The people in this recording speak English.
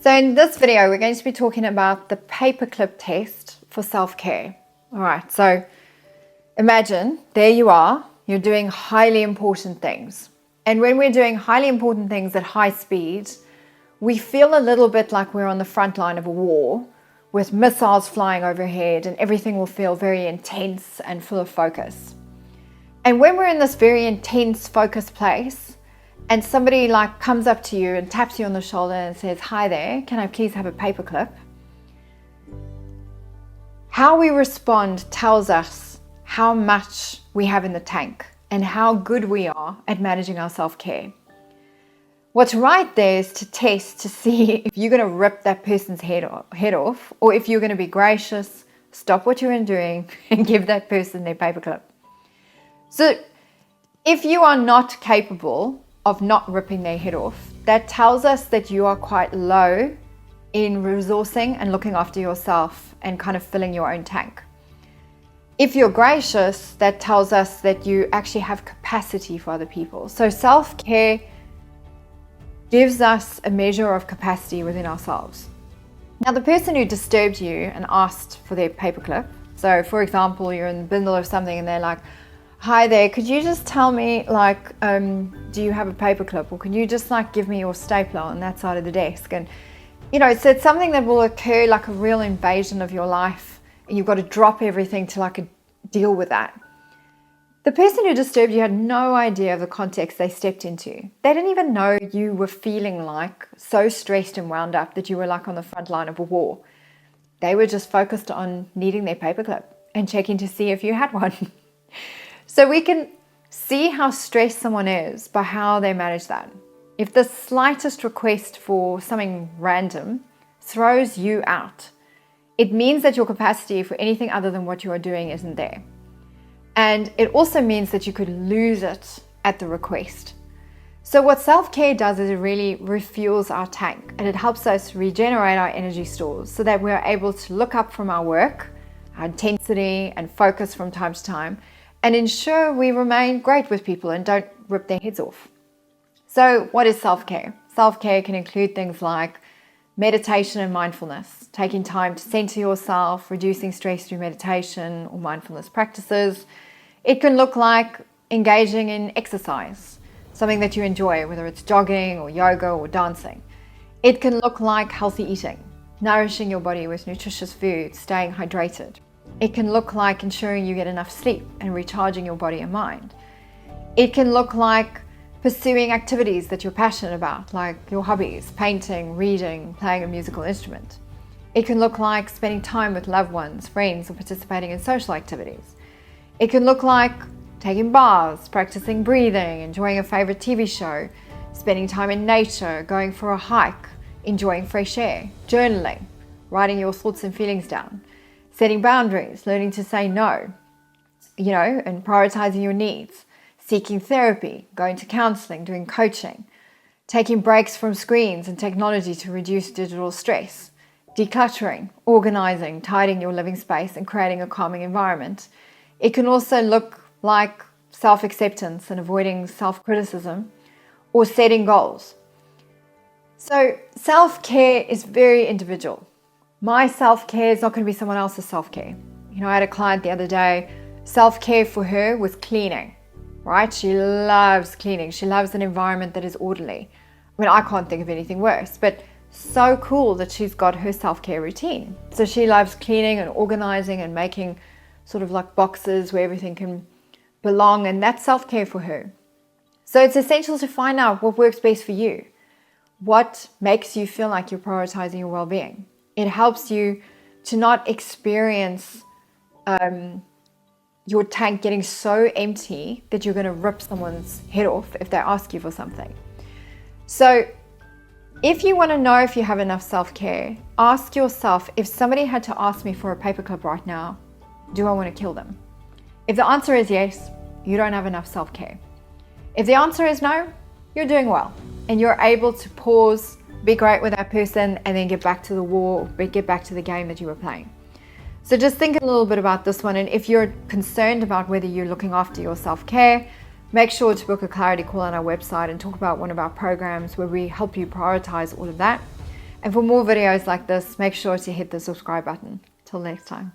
So in this video, we're going to be talking about the paperclip test for self-care. All right, so imagine there you are, you're doing highly important things. And when we're doing highly important things at high speed, we feel a little bit like we're on the front line of a war with missiles flying overhead, and everything will feel very intense and full of focus. And when we're in this very intense focus place and somebody like comes up to you and taps you on the shoulder and says, "Hi there, can I please have a paperclip?" How we respond tells us how much we have in the tank and how good we are at managing our self-care. What's right there is to test to see if you're going to rip that person's head off, or if you're going to be gracious, stop what you're doing and give that person their paperclip. So if you are not capable of not ripping their head off, that tells us that you are quite low in resourcing and looking after yourself and kind of filling your own tank. If you're gracious, that tells us that you actually have capacity for other people. So self-care gives us a measure of capacity within ourselves. Now, the person who disturbed you and asked for their paperclip, so for example, you're in the middle of something and they're like, "Hi there, could you just tell me, do you have a paperclip? Or can you just give me your stapler on that side of the desk?" And, so it's something that will occur like a real invasion of your life, and you've got to drop everything to deal with that. The person who disturbed you had no idea of the context they stepped into. They didn't even know you were feeling so stressed and wound up that you were on the front line of a war. They were just focused on needing their paperclip and checking to see if you had one. So we can see how stressed someone is by how they manage that. If the slightest request for something random throws you out, it means that your capacity for anything other than what you are doing isn't there. And it also means that you could lose it at the request. So what self-care does is it really refuels our tank, and it helps us regenerate our energy stores so that we're able to look up from our work, our intensity and focus from time to time, and ensure we remain great with people and don't rip their heads off. So what is self-care? Self-care can include things like meditation and mindfulness, taking time to center yourself, reducing stress through meditation or mindfulness practices. It can look like engaging in exercise, something that you enjoy, whether it's jogging or yoga or dancing. It can look like healthy eating, nourishing your body with nutritious food, staying hydrated. It can look like ensuring you get enough sleep and recharging your body and mind. It can look like pursuing activities that you're passionate about, like your hobbies, painting, reading, playing a musical instrument. It can look like spending time with loved ones, friends, or participating in social activities. It can look like taking baths, practicing breathing, enjoying a favorite TV show, spending time in nature, going for a hike, enjoying fresh air, journaling, writing your thoughts and feelings down, setting boundaries, learning to say no, and prioritizing your needs, seeking therapy, going to counseling, doing coaching, taking breaks from screens and technology to reduce digital stress, decluttering, organizing, tidying your living space and creating a calming environment. It can also look like self-acceptance and avoiding self-criticism, or setting goals. So self-care is very individual. My self-care is not going to be someone else's self-care. I had a client the other day, self-care for her was cleaning. Right? She loves cleaning. She loves an environment that is orderly. I can't think of anything worse, but so cool that she's got her self-care routine. So she loves cleaning and organizing and making sort of boxes where everything can belong, and that's self-care for her. So it's essential to find out what works best for you. What makes you feel like you're prioritizing your well-being? It helps you to not experience your tank getting so empty that you're going to rip someone's head off if they ask you for something. So if you want to know if you have enough self-care, ask yourself, if somebody had to ask me for a paperclip right now, do I want to kill them? If the answer is yes, you don't have enough self-care. If the answer is no, you're doing well and you're able to pause, be great with that person, and then get back to the war, or get back to the game that you were playing. So just think a little bit about this one, and if you're concerned about whether you're looking after your self-care, make sure to book a clarity call on our website and talk about one of our programs where we help you prioritize all of that. And for more videos like this, make sure to hit the subscribe button. Till next time.